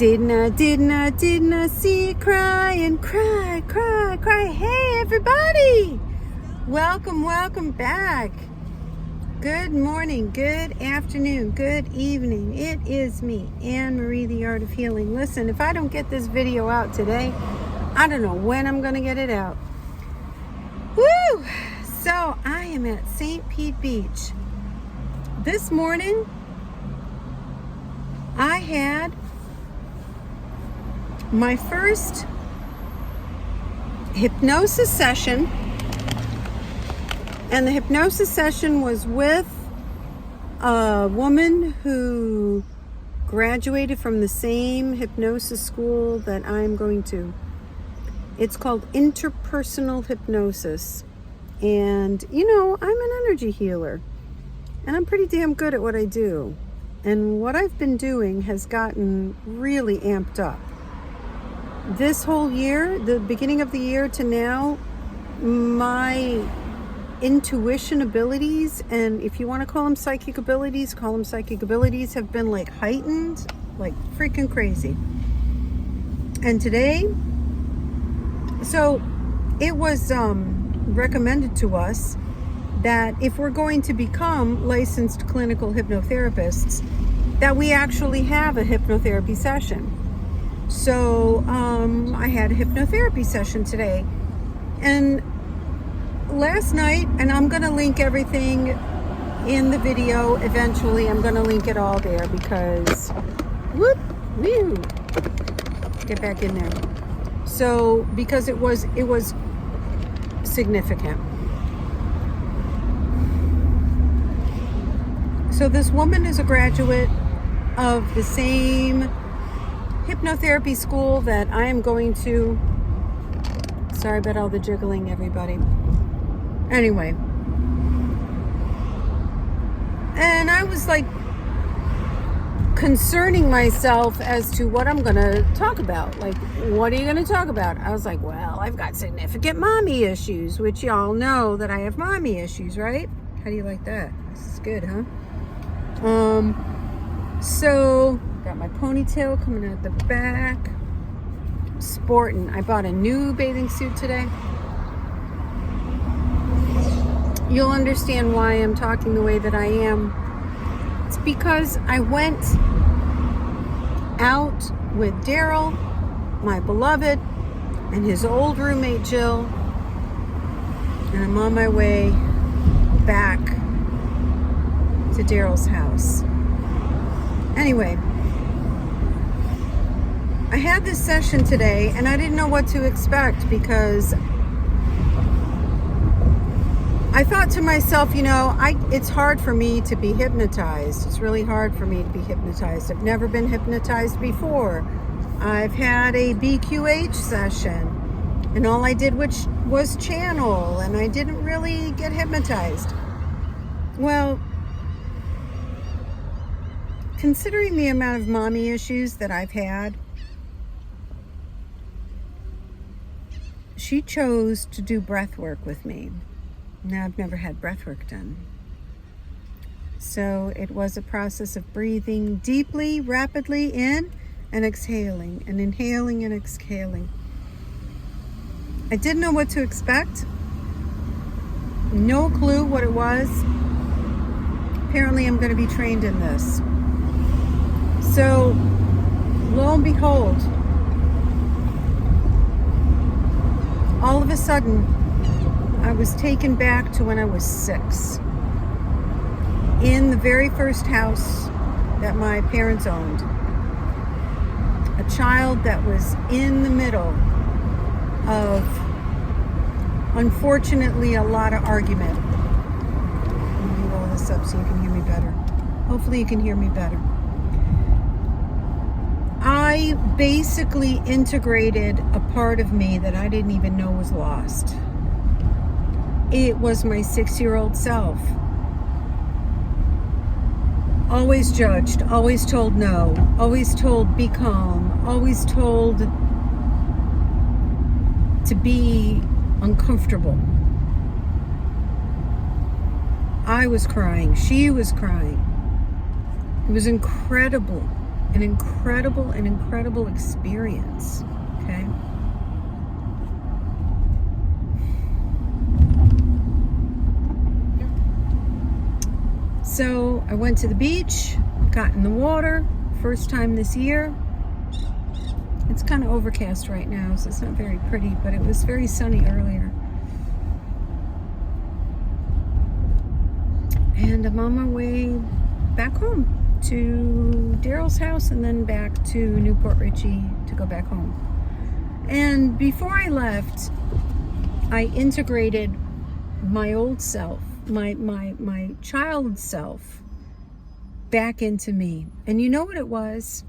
Didn't I see you cry and cry. Hey, everybody. Welcome back. Good morning, good afternoon, good evening. It is me, Anne Marie, the Art of Healing. Listen, if I don't get this video out today, I don't know when I'm going to get it out. Woo! So I am at St. Pete Beach. This morning, I had my first hypnosis session, and the hypnosis session was with a woman who graduated from the same hypnosis school that I'm going to. It's called interpersonal hypnosis. And, you know, I'm an energy healer, and I'm pretty damn good at what I do. And what I've been doing has gotten really amped up. This whole year, the beginning of the year to now, my intuition abilities, and if you want to call them psychic abilities, have been like heightened, like freaking crazy. And today, so it was recommended to us that if we're going to become licensed clinical hypnotherapists, that we actually have a hypnotherapy session. So I had a hypnotherapy session today. And last night, and I'm going to link everything in the video eventually. I'm going to link it all there because, get back in there. So, because it was significant. So this woman is a graduate of the same hypnotherapy school that I am going to. Sorry about all the jiggling, everybody. Anyway. And I was like concerning myself as to what I'm going to talk about. Like, what are you going to talk about? I was like, well, I've got significant mommy issues, which y'all know that I have mommy issues, right? How do you like that? This is good, huh? So got my ponytail coming out the back. Sporting. I bought a new bathing suit today. You'll understand why I'm talking the way that I am. It's because I went out with Daryl, my beloved, and his old roommate Jill, and I'm on my way back to Daryl's house. Anyway, I had this session today, and I didn't know what to expect because I thought to myself, you know, it's hard for me to be hypnotized. It's really hard for me to be hypnotized. I've never been hypnotized before. I've had a BQH session, and all I did was channel, and I didn't really get hypnotized. Well, considering the amount of mommy issues that I've had, she chose to do breath work with me. Now, I've never had breath work done. So it was a process of breathing deeply, rapidly in and exhaling, and inhaling and exhaling. I didn't know what to expect. No clue what it was. Apparently, I'm going to be trained in this. So, lo and behold, all of a sudden, I was taken back to when I was 6. In the very first house that my parents owned. A child that was in the middle of, unfortunately, a lot of argument. Let me roll this up so you can hear me better. Hopefully you can hear me better. I basically integrated a part of me that I didn't even know was lost. It was my 6-year-old self. Always judged, always told no, always told be calm, always told to be uncomfortable. I was crying, she was crying. It was incredible. an incredible experience, okay? So I went to the beach, got in the water, first time this year. It's kind of overcast right now, so it's not very pretty, but it was very sunny earlier. And I'm on my way back home to Daryl's house and then back to Newport Richey to go back home. And before I left, I integrated my old self, my child self, back into me. And you know what it was?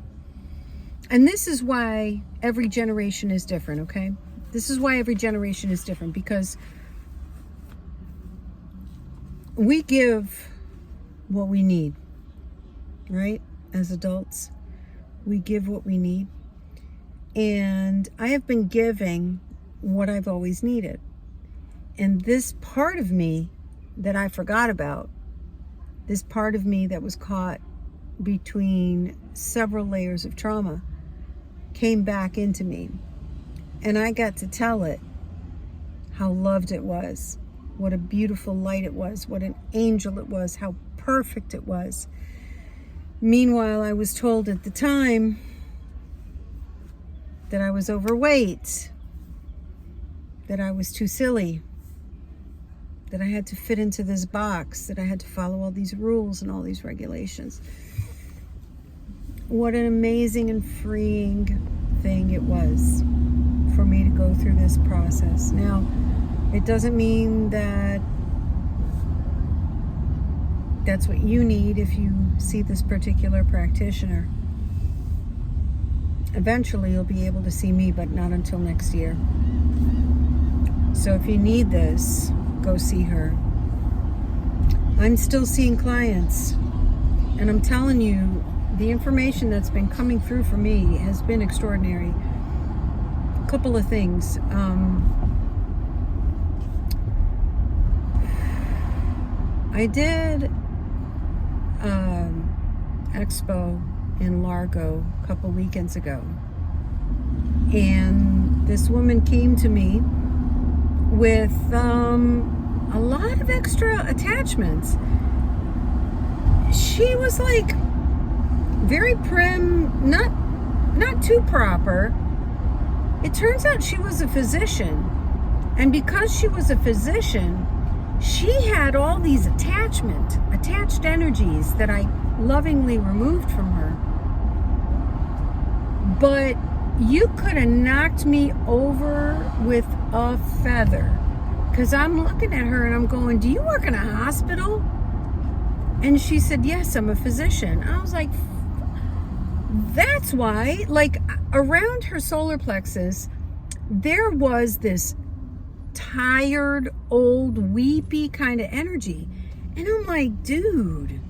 And this is why every generation is different, okay? This is why every generation is different, because we give what we need, right? As adults, we give what we need. And I have been giving what I've always needed. And this part of me that I forgot about, this part of me that was caught between several layers of trauma, came back into me. And I got to tell it how loved it was, what a beautiful light it was, what an angel it was, how perfect it was. Meanwhile, I was told at the time that I was overweight, that I was too silly, that I had to fit into this box, that I had to follow all these rules and all these regulations. What an amazing and freeing thing it was for me to go through this process. Now, it doesn't mean that that's what you need if you see this particular practitioner. Eventually, you'll be able to see me, but not until next year. So if you need this, go see her. I'm still seeing clients, and I'm telling you, the information that's been coming through for me has been extraordinary. A couple of things. I did expo in Largo a couple weekends ago, and this woman came to me with a lot of extra attachments. She was like very prim, not too proper. It turns out she was a physician, and because she was a physician, she had all these attached energies that I lovingly removed from her. But you could have knocked me over with a feather, because I'm looking at her and I'm going, do you work in a hospital? And she said, yes, I'm a physician. I was like, that's why, like, around her solar plexus, there was this tired, old, weepy kind of energy. And I'm like, dude,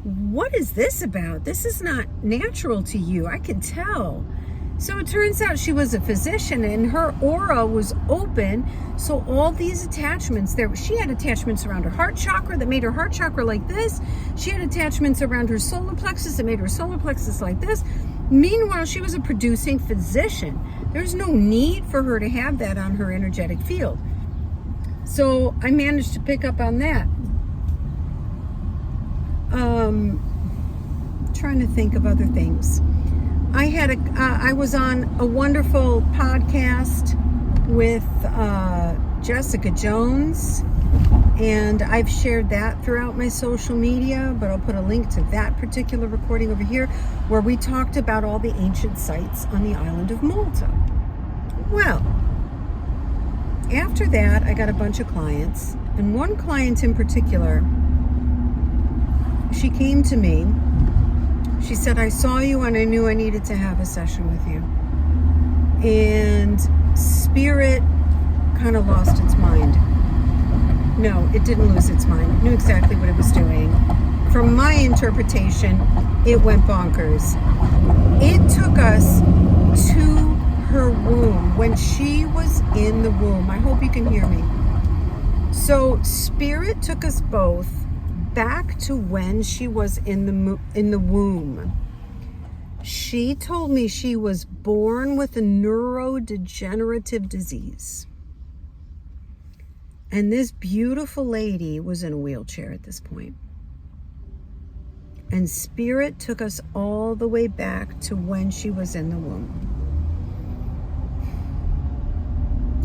what is this about? This is not natural to you. I can tell. So it turns out she was a physician, and her aura was open. So all these attachments there, she had attachments around her heart chakra that made her heart chakra like this. She had attachments around her solar plexus that made her solar plexus like this. Meanwhile, she was a producing physician. There's no need for her to have that on her energetic field. So I managed to pick up on that. Trying to think of other things. I was on a wonderful podcast with Jessica Jones, and I've shared that throughout my social media, but I'll put a link to that particular recording over here, where we talked about all the ancient sites on the island of Malta. Well, after that, I got a bunch of clients, and one client in particular, she came to me. She said, I saw you and I knew I needed to have a session with you. And spirit kind of lost its mind. No, it didn't lose its mind. It knew exactly what it was doing. From my interpretation, it went bonkers. It took us to her womb when she was in the womb. I hope you can hear me. So spirit took us both back to when she was in the womb. She told me she was born with a neurodegenerative disease. And this beautiful lady was in a wheelchair at this point. And Spirit took us all the way back to when she was in the womb.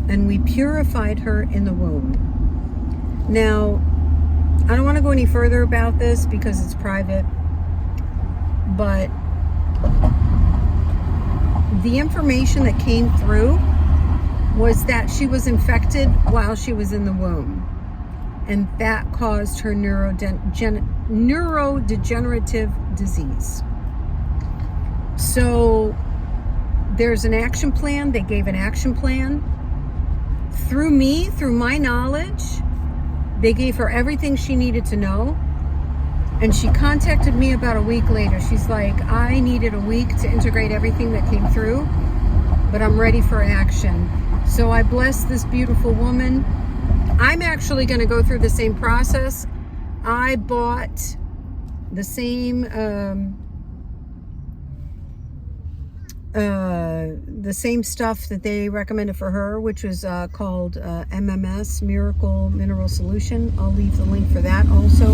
And we purified her in the womb. Now, I don't want to go any further about this because it's private, but the information that came through was that she was infected while she was in the womb, and that caused her neurodegenerative disease. So there's an action plan. They gave an action plan through me, through my knowledge. They gave her everything she needed to know. And she contacted me about a week later. She's like, I needed a week to integrate everything that came through, but I'm ready for action. So I blessed this beautiful woman. I'm actually going to go through the same process. I bought the same stuff that they recommended for her, which was called MMS, Miracle Mineral Solution. I'll leave the link for that also.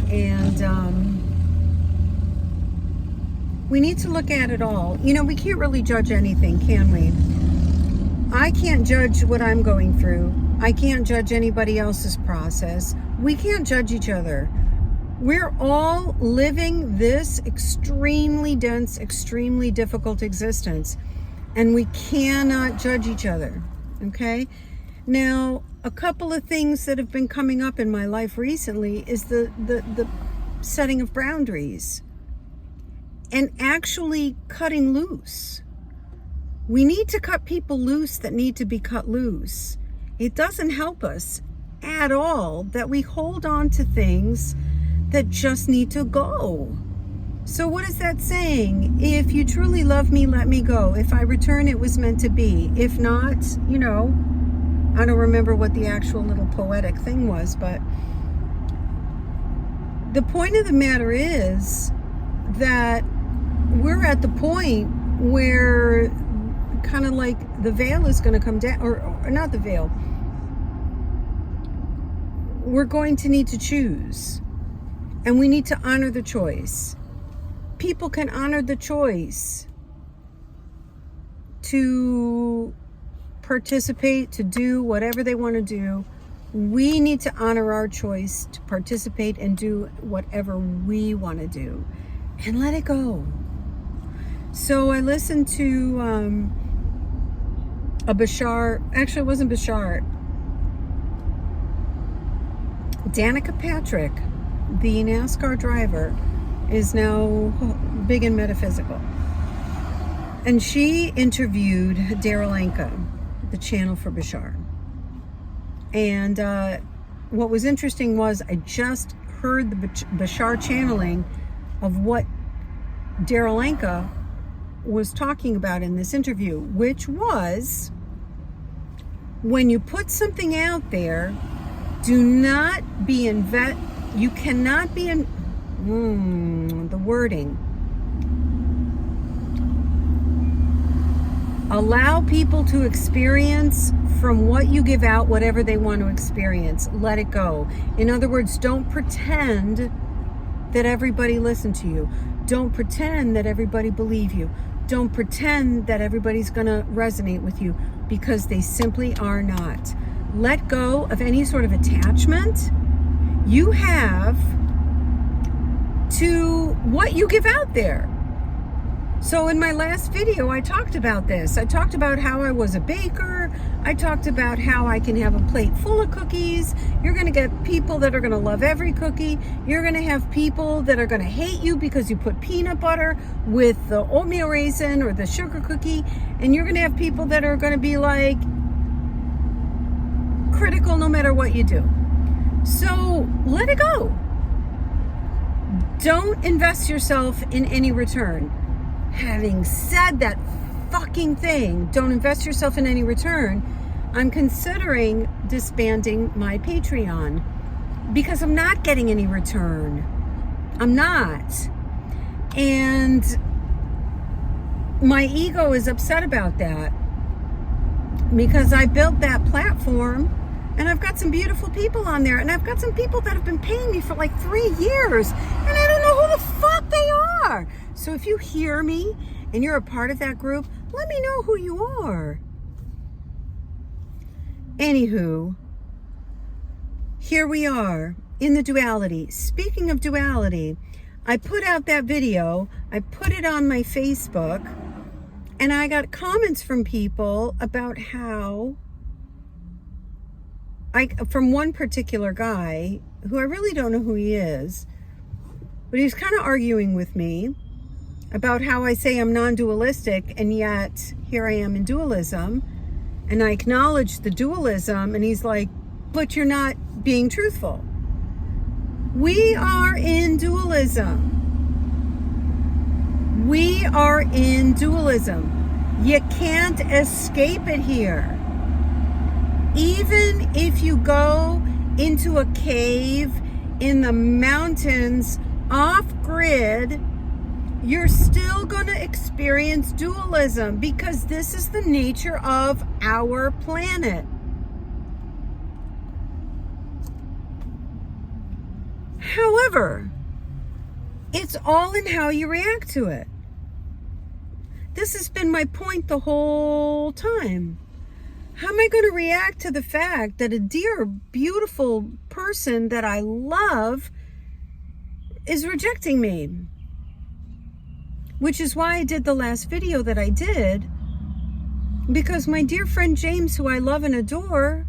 And we need to look at it all. You know, we can't really judge anything, can we? I can't judge what I'm going through. I can't judge anybody else's process. We can't judge each other. We're all living this extremely dense, extremely difficult existence, and we cannot judge each other, okay? Now, a couple of things that have been coming up in my life recently is the setting of boundaries and actually cutting loose. We need to cut people loose that need to be cut loose. It doesn't help us at all that we hold on to things that just need to go. So what is that saying? If you truly love me, let me go. If I return, it was meant to be. If not, you know, I don't remember what the actual little poetic thing was, but the point of the matter is that we're at the point where kind of like the veil is going to come down, or not the veil. We're going to need to choose, and we need to honor the choice. People can honor the choice to participate, to do whatever they want to do. We need to honor our choice to participate and do whatever we want to do and let it go. So I listened to a Bashar, actually it wasn't Bashar, Danica Patrick, the NASCAR driver, is now big in metaphysical. And she interviewed Daryl Anka, the channel for Bashar. And what was interesting was I just heard the Bashar channeling of what Daryl Anka was talking about in this interview, which was, when you put something out there, do not be you cannot be in the wording. Allow people to experience from what you give out, whatever they want to experience. Let it go. In other words, don't pretend that everybody listened to you. Don't pretend that everybody believe you. Don't pretend that everybody's going to resonate with you, because they simply are not. Let go of any sort of attachment you have to what you give out there. So in my last video, I talked about this. I talked about how I was a baker. I talked about how I can have a plate full of cookies. You're going to get people that are going to love every cookie. You're going to have people that are going to hate you because you put peanut butter with the oatmeal raisin or the sugar cookie. And you're going to have people that are going to be like critical no matter what you do. So let it go. Don't invest yourself in any return. Having said that fucking thing, don't invest yourself in any return, I'm considering disbanding my Patreon because I'm not getting any return. I'm not. And my ego is upset about that because I built that platform and I've got some beautiful people on there, and I've got some people that have been paying me for like 3 years, and I don't know who the fuck they are. So if you hear me and you're a part of that group, let me know who you are. Anywho, here we are in the duality. Speaking of duality, I put out that video, I put it on my Facebook, and I got comments from people about how from one particular guy who I really don't know who he is, but he was kind of arguing with me about how I say I'm non-dualistic, and yet here I am in dualism, and I acknowledge the dualism, and he's like, but you're not being truthful. We are in dualism. We are in dualism. You can't escape it here. Even if you go into a cave in the mountains off grid, you're still going to experience dualism because this is the nature of our planet. However, it's all in how you react to it. This has been my point the whole time. How am I going to react to the fact that a dear, beautiful person that I love is rejecting me? Which is why I did the last video that I did, because my dear friend James, who I love and adore,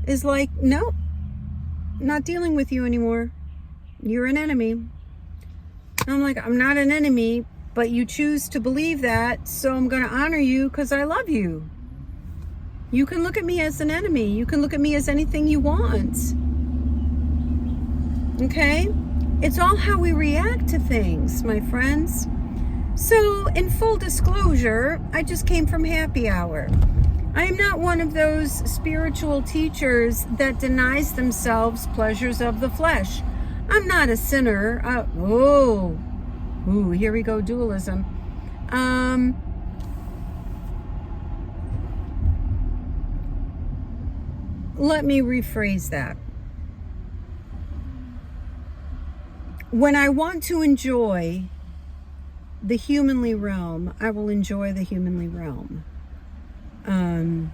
is like, nope, not dealing with you anymore. You're an enemy. And I'm like, I'm not an enemy, but you choose to believe that, so I'm going to honor you because I love you. You can look at me as an enemy. You can look at me as anything you want. Okay? It's all how we react to things, my friends. So, in full disclosure, I just came from happy hour. I am not one of those spiritual teachers that denies themselves pleasures of the flesh. I'm not a sinner. Here we go, dualism. Let me rephrase that. When I want to enjoy the humanly realm, I will enjoy the humanly realm. And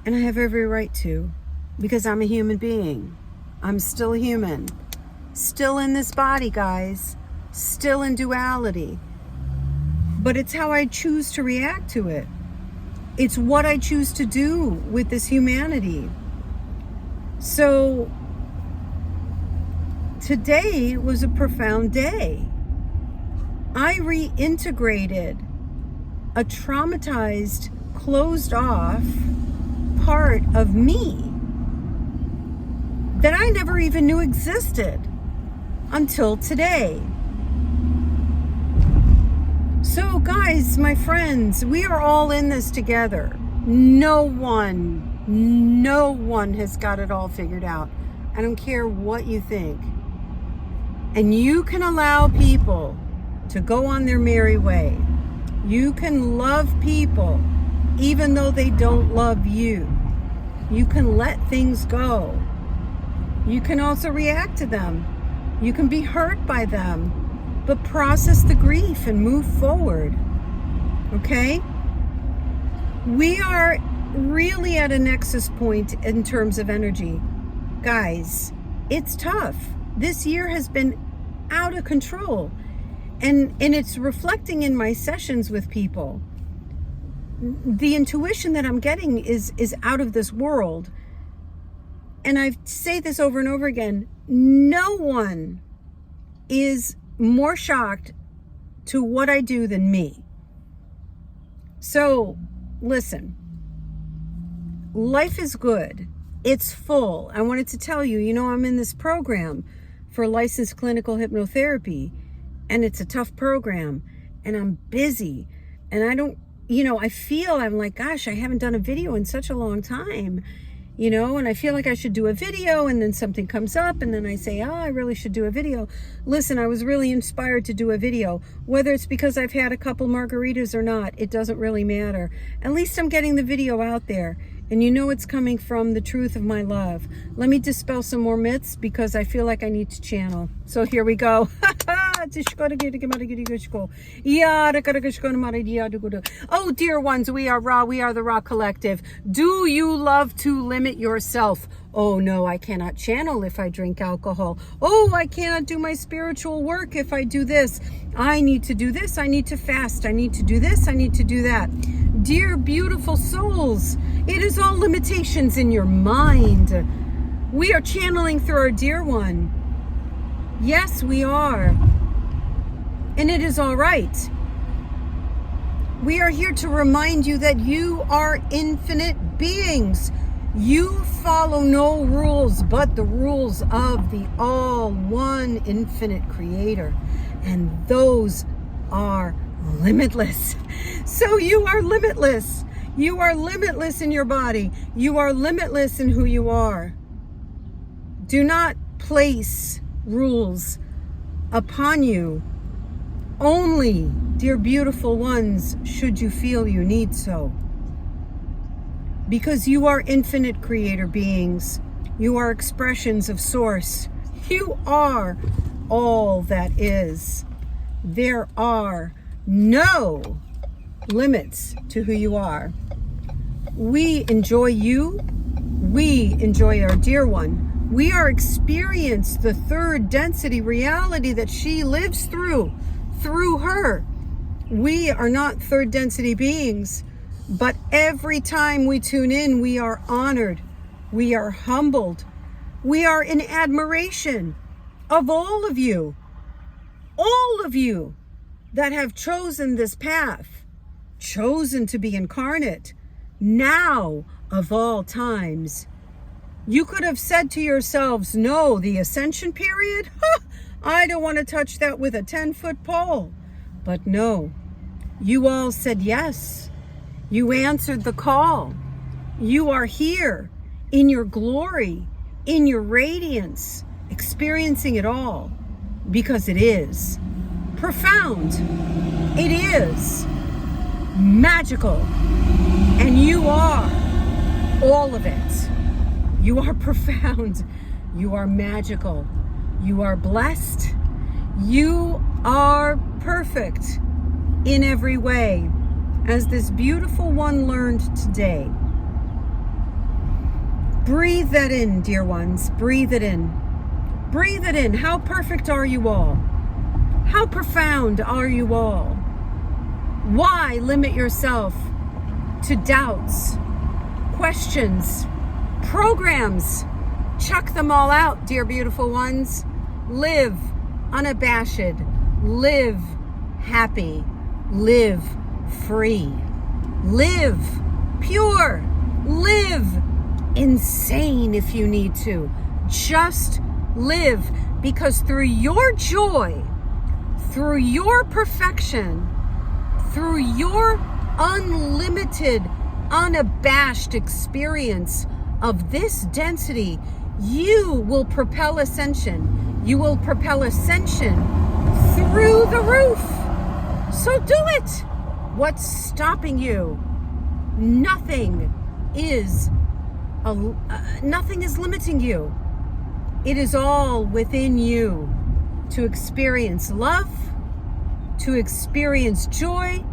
I have every right to, because I'm a human being. I'm still human. Still in this body, guys. Still in duality. But it's how I choose to react to it. It's what I choose to do with this humanity. So today was a profound day. I reintegrated a traumatized, closed off part of me that I never even knew existed until today. So guys, my friends, we are all in this together. No one has got it all figured out. I don't care what you think. And you can allow people to go on their merry way. You can love people even though they don't love you. You can let things go. You can also react to them. You can be hurt by them, but process the grief and move forward. Okay? We are really at a nexus point in terms of energy. Guys, it's tough. This year has been out of control. And it's reflecting in my sessions with people. The intuition that I'm getting is out of this world. And I say this over and over again, no one is more shocked to what I do than me. So, listen, life is good. It's full. I wanted to tell you, I'm in this program for licensed clinical hypnotherapy, and it's a tough program, and I'm busy, and I don't, I feel I'm like, gosh, I haven't done a video in such a long time. And I feel like I should do a video, and then something comes up, and then I say, I really should do a video. Listen, I was really inspired to do a video. Whether it's because I've had a couple margaritas or not, it doesn't really matter. At least I'm getting the video out there, and it's coming from the truth of my love. Let me dispel some more myths, because I feel like I need to channel. So here we go. Oh, dear ones, we are Ra. We are the Ra Collective. Do you love to limit yourself? Oh, no, I cannot channel if I drink alcohol. Oh, I cannot do my spiritual work if I do this. I need to do this. I need to fast. I need to do this. I need to do that. Dear beautiful souls, it is all limitations in your mind. We are channeling through our dear one. Yes, we are. And it is all right. We are here to remind you that you are infinite beings. You follow no rules but the rules of the all-one infinite creator. And those are limitless. So you are limitless. You are limitless in your body. You are limitless in who you are. Do not place rules upon you. Only, dear beautiful ones, should you feel you need so. Because you are infinite creator beings. You are expressions of source. You are all that is. There are no limits to who you are. We enjoy you. We enjoy our dear one. We are experiencing the third density reality that she lives through her. We are not third density beings, but every time we tune in, we are honored. We are humbled. We are in admiration of all of you that have chosen this path, chosen to be incarnate, now of all times. You could have said to yourselves, no, the ascension period? I don't want to touch that with a 10-foot pole. But no, you all said yes. You answered the call. You are here in your glory, in your radiance, experiencing it all, because it is profound. It is magical. And you are all of it. You are profound. You are magical. You are blessed. You are perfect in every way, as this beautiful one learned today. Breathe that in, dear ones. Breathe it in. Breathe it in. How perfect are you all? How profound are you all? Why limit yourself to doubts, questions, programs? Chuck them all out, dear beautiful ones. Live unabashed. Live happy. Live free. Live pure. Live insane if you need to. Just live, because through your joy, through your perfection, through your unlimited, unabashed experience of this density, you will propel ascension. You will propel ascension through the roof. So do it. What's stopping you? Nothing is limiting you. It is all within you to experience love, to experience joy,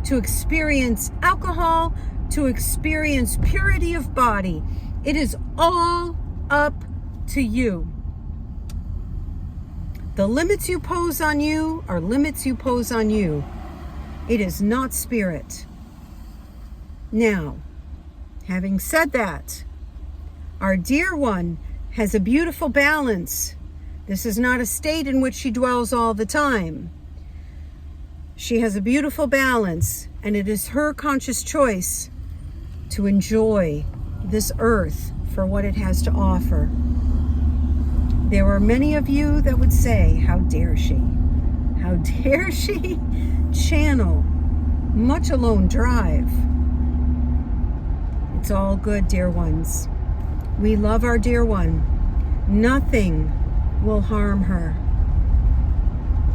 to experience alcohol, to experience purity of body. It is all up to you. The limits you pose on you are limits you pose on you. It is not spirit. Now, having said that, our dear one has a beautiful balance. This is not a state in which she dwells all the time. She has a beautiful balance, and it is her conscious choice to enjoy this earth for what it has to offer. There are many of you that would say, how dare she? How dare she channel, much alone drive? It's all good, dear ones. We love our dear one. Nothing will harm her.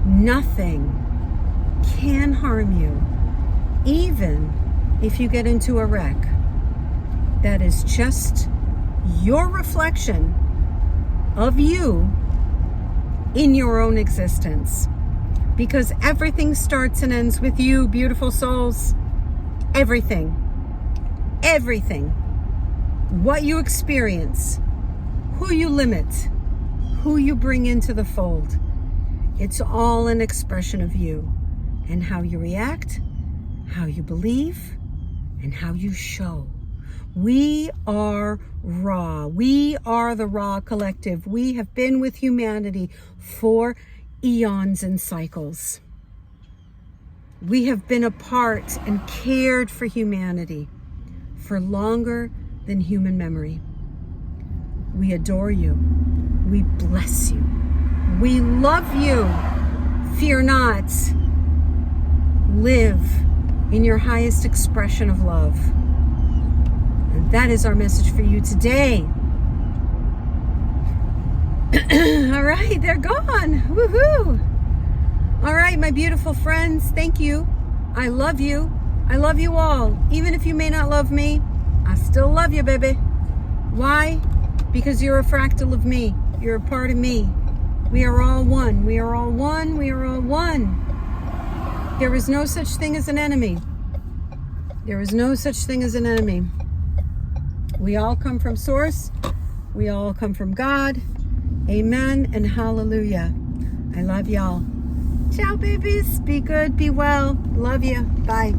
Nothing can harm you, even if you get into a wreck. That is just your reflection of you in your own existence. Because everything starts and ends with you, beautiful souls. Everything. Everything. What you experience, who you limit, who you bring into the fold. It's all an expression of you and how you react, how you believe, and how you show. We are raw. We are the Raw Collective. We have been with humanity for eons and cycles. We have been a part and cared for humanity for longer than human memory. We adore you. We bless you. We love you. Fear not. Live in your highest expression of love. And that is our message for you today. All right, they're gone. Woohoo! All right, my beautiful friends, thank you. I love you. I love you all. Even if you may not love me, I still love you, baby. Why? Because you're a fractal of me. You're a part of me. We are all one. We are all one. We are all one. There is no such thing as an enemy. There is no such thing as an enemy. We all come from Source. We all come from God. Amen and hallelujah. I love y'all. Ciao, babies. Be good. Be well. Love you. Bye.